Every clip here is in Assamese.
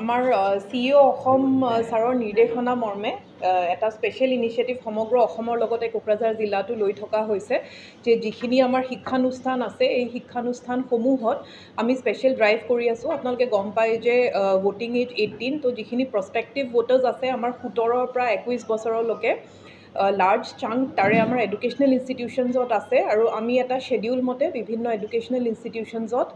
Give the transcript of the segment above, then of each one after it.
আমাৰ CEO অসম ছাৰৰ নিৰ্দেশনা মৰ্মে এটা স্পেচিয়েল ইনিচিয়েটিভ সমগ্ৰ অসমৰ লগতে কোকৰাঝাৰ জিলাটো লৈ থকা হৈছে যে যিখিনি আমাৰ শিক্ষানুষ্ঠান আছে এই শিক্ষানুষ্ঠানসমূহত আমি স্পেচিয়েল ড্ৰাইভ কৰি আছোঁ। আপোনালোকে গম পায় যে ভোটিং এজ 18, তো যিখিনি প্ৰস্পেক্টিভ ভোটাৰ্ছ আছে আমাৰ 17ৰ পৰা 21 বছৰলৈকে লাৰ্জ চাংক তাৰে আমাৰ এডুকেশ্যনেল ইনষ্টিটিউশ্যনছত আছে আৰু আমি এটা শ্বেডিউল মতে বিভিন্ন এডুকেশ্যনেল ইনষ্টিটিউশ্যনছত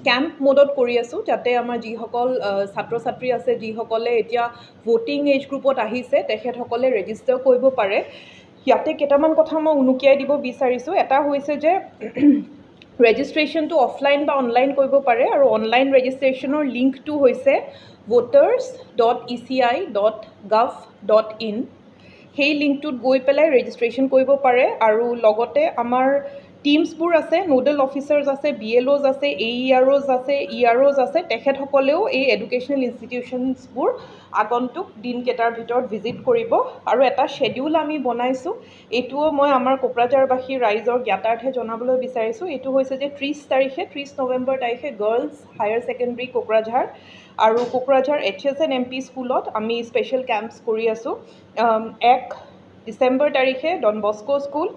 কেম্প মোডত কৰি আছোঁ, যাতে আমাৰ যিসকল ছাত্ৰ ছাত্ৰী আছে যিসকলে এতিয়া ভোটিং এজ গ্ৰুপত আহিছে তেখেতসকলে ৰেজিষ্টাৰ কৰিব পাৰে। ইয়াতে কেইটামান কথা মই উনুকিয়াই দিব বিচাৰিছোঁ। এটা হৈছে যে ৰেজিষ্ট্ৰেশ্যনটো অফলাইন বা অনলাইন কৰিব পাৰে আৰু অনলাইন ৰেজিষ্ট্ৰেশ্যনৰ লিংকটো হৈছে voters.eci.gov.in। সেই লিংকটোত গৈ পেলাই ৰেজিষ্ট্ৰেশ্যন কৰিব পাৰে আৰু লগতে আমাৰ টিমছবোৰ আছে, নোডেল অফিচাৰ্ছ আছে, BLOs আছে, AEROs আছে, EROs আছে, তেখেতসকলেও এই এডুকেশ্যনেল ইনষ্টিটিউশ্যনছবোৰ আগন্তুক দিনকেইটাৰ ভিতৰত ভিজিট কৰিব আৰু এটা শ্বেডিউল আমি বনাইছোঁ। এইটোও মই আমাৰ কোকৰাঝাৰবাসী ৰাইজৰ জ্ঞাতাৰ্থে জনাবলৈ বিচাৰিছোঁ। এইটো হৈছে যে 30 নৱেম্বৰ তাৰিখে গাৰ্লছ হায়াৰ ছেকেণ্ডেৰী কোকৰাঝাৰ আৰু কোকৰাঝাৰ HSNMP স্কুলত আমি স্পেচিয়েল কেম্পছ কৰি আছোঁ। 1 ডিচেম্বৰ তাৰিখে Don Bosco school,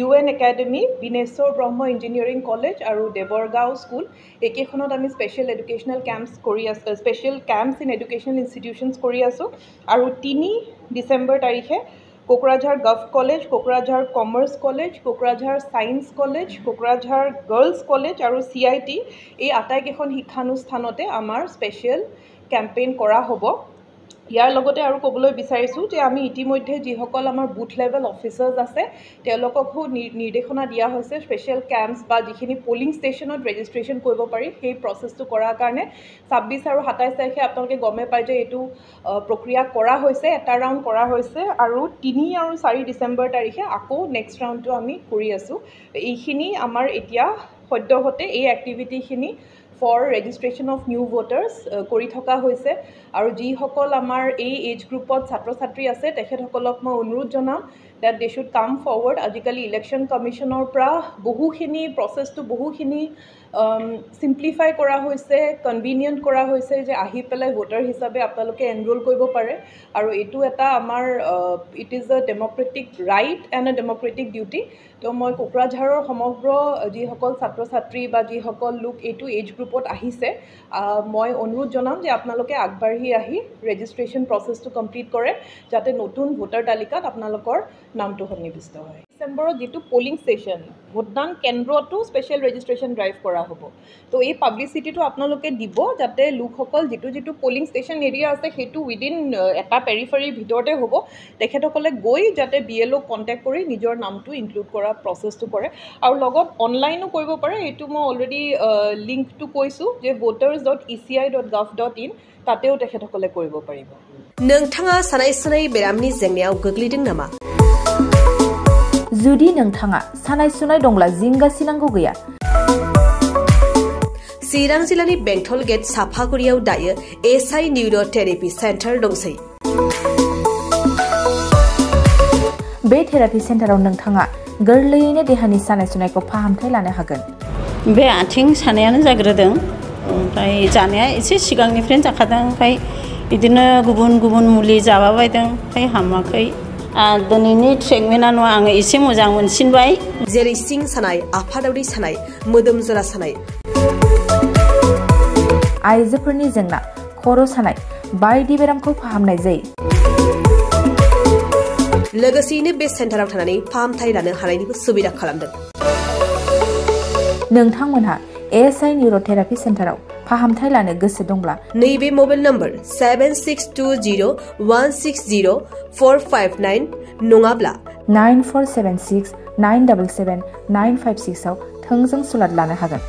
UN academy, Bineswar Brahma engineering college আৰু দেৱৰগাঁও স্কুল, এইকেইখনত আমি স্পেচিয়েল এডুকেশ্যনেল কেম্পছ কৰি আছোঁ, special camps in educational institutions কৰি আছোঁ। আৰু 3 ডিচেম্বৰ তাৰিখে Kokrajhar gov college, Kokrajhar commerce college, Kokrajhar science college, Kokrajhar girls college আৰু CIT, এই আটাইকেইখন শিক্ষানুষ্ঠানতে আমাৰ স্পেচিয়েল কেম্পেইন কৰা হ'ব। ইয়াৰ লগতে আৰু ক'বলৈ বিচাৰিছোঁ যে আমি ইতিমধ্যে যিসকল আমাৰ বুথ লেভেল অফিচাৰ্ছ আছে তেওঁলোককো নিৰ্দেশনা দিয়া হৈছে স্পেচিয়েল কেম্পছ বা যিখিনি পলিং ষ্টেচনত ৰেজিষ্ট্ৰেশ্যন কৰিব পাৰি সেই প্ৰচেছটো কৰাৰ কাৰণে 26 আৰু 27 তাৰিখে আপোনালোকে গমে পায় যে এইটো প্ৰক্ৰিয়া কৰা হৈছে, এটা ৰাউণ্ড কৰা হৈছে আৰু 3 আৰু 4 ডিচেম্বৰ তাৰিখে আকৌ নেক্সট ৰাউণ্ডটো আমি কৰি আছোঁ। এইখিনি আমাৰ এতিয়া সদ্যহতে এই এক্টিভিটিখিনি for registration of new voters কৰি থকা হৈছে আৰু যিসকল আমাৰ এই এজ গ্ৰুপত ছাত্ৰ ছাত্ৰী আছে তেখেতসকলক মই অনুৰোধ জনাম ডেট দে শ্বুড কাম ফৰৱাৰ্ড। আজিকালি ইলেকশ্যন কমিশ্যনৰ পৰা বহুখিনি প্ৰচেছটো বহুখিনি চিম্প্লিফাই কৰা হৈছে, কনভিনিয়েণ্ট কৰা হৈছে যে আহি পেলাই ভোটাৰ হিচাপে আপোনালোকে এনৰোল কৰিব পাৰে আৰু এইটো এটা আমাৰ it is a Democratic right and A Democratic duty. তো মই কোকৰাঝাৰৰ সমগ্ৰ যিসকল ছাত্ৰ ছাত্ৰী বা যিসকল লোক এইটো এজ গ্ৰুপত আহিছে মই অনুৰোধ জনাম যে আপোনালোকে আগবাঢ়ি আহি ৰেজিষ্ট্ৰেশ্যন প্ৰচেছটো কমপ্লিট কৰে যাতে নতুন ভোটাৰ তালিকাত আপোনালোকৰ নামটো সন্নিৱিষ্ট হয়। ডিচেম্বৰত যিটো পলিং ষ্টেচন ভোটদান কেন্দ্ৰতো স্পেচিয়েল ৰেজিষ্ট্ৰেশ্যন ড্ৰাইভ কৰা হ'ব। তো এই পাব্লিচিটিটো আপোনালোকে দিব যাতে লোকসকল যিটো পলিং ষ্টেচন এৰিয়া আছে সেইটো উইদিন এটা পেৰিফেৰীৰ ভিতৰতে হ'ব, তেখেতসকলে গৈ যাতে BLO কণ্টেক্ট কৰি নিজৰ নামটো ইনক্লুড কৰা প্ৰচেছটো কৰে আৰু লগত অনলাইনো কৰিব পাৰে। এইটো মই অলৰেডি লিংকটো কৈছোঁ যে voters.eci.gov.in, তাতেও তেখেতসকলে কৰিব পাৰিব। नोंथाङा सानाय सुनाय बेरामनि जेंनायाव गोग्लैदों नामा? जुदि नोंथाङा सानाय सुनाय दंब्ला जिंगासिनांगौ गैया। चिरां जिल्लानि बेंटल गेट साफागुरियाव दायो SI निउर' थेरापि सेन्टार दंसै। बे थेरापि सेन्टाराव नोंथाङा गोरलैयैनो देहानि सानाय सुनायखौ फाहामथाय लानो हागोन। बे आथिं सानायानो जाग्रोदों, ओमफ्राय जानाया एसे सिगांनिफ्रायनो जाखादों, ओमफ्राय बिदिनो गुबुन गुबुन मुलि जाबाबायदों, ओमफ्राय हामाखै। दिनैनि ट्रिटमेन्टआ आङो एसे मोजां मोनसिनबाय। जेरै सिं सानाय, आफादावरि सानाय, मोदोम जरा सानाय, आइजोफोरनि जेंना, खर' सानाय बायदि बेरामखौ फाहामनाय जायो। लोगोसेयैनो बे सेन्टाराव थानानै फाहामथाय लानो हानायनिबो सुबिदा खालामदों। नोंथांमोनहा SI निउर' थेरापि सेन्टाराव फाहामथाय लानो गोसो दंब्ला नैबे मबाइल नम्बर 7620160459 नङाब्ला 9476977956 आव थोंजों सुलाद लानो हागोन।